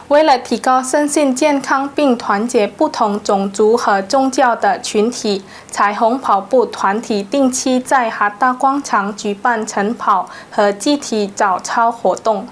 为了提高身心健康并团结不同种族和宗教的群体，彩虹跑步团体定期在哈达广场举办晨跑和集体早操活动。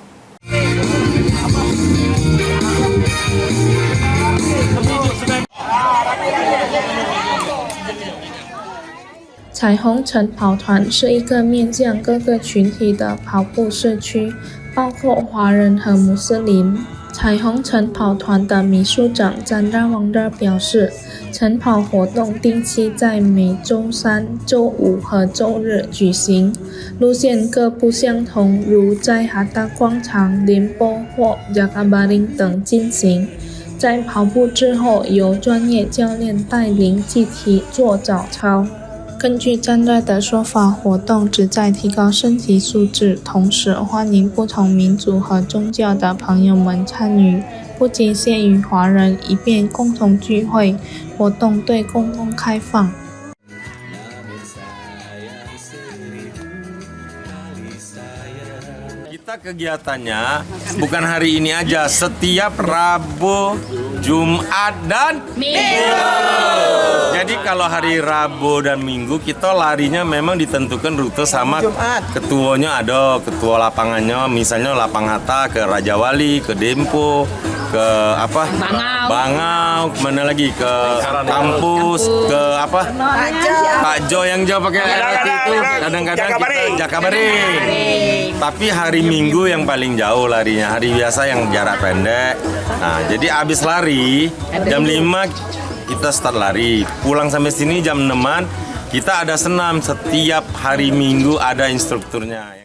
彩虹晨跑团是一个面向各个群体的跑步社区，包括华人和穆斯林。彩虹晨跑团的秘书长詹拉旺热表示，晨跑活动定期在每周三、周五和周日举行，路线各不相同，如在哈达广场、林波或雅加巴林等进行。在跑步之后，由专业教练带领集体做早操。根据詹热的说法，活动旨在提高身体素质，同时欢迎不同民族和宗教的朋友们参与，不仅限于华人，以便共同聚会。活动对公共开放。Kita kegiatannya bukan hari ini aja, setiap Rabu, Jumat, dan Minggu. Jadi kalau hari Rabu dan Minggu kita larinya memang ditentukan rute sama ketuanya ada, ketua lapangannya, misalnya Lapang Hatta ke Raja Wali, ke Dempo, ke apa? Bangau, kemana lagi? Ke kampus, ke apa? Pak Jo yang jauh pakai LRT itu, kadang-kadang kita Jakabaring. Tapi hari Minggu yang paling jauh larinya, hari biasa yang jarak pendek. Nah, jadi abis lari jam 5 kita start lari, pulang sampai sini jam 6-an kita ada senam, setiap hari Minggu ada instrukturnya.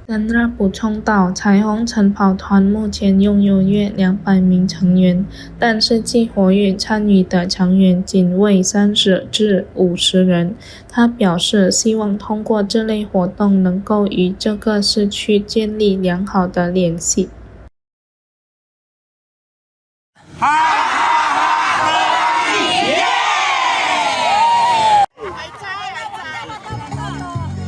詹热补充道，彩虹晨跑团目前拥有约200名成员，但实际活跃参与的成员仅为30至50人。他表示，希望通过这类活动能够与这个社区建立良好的联系。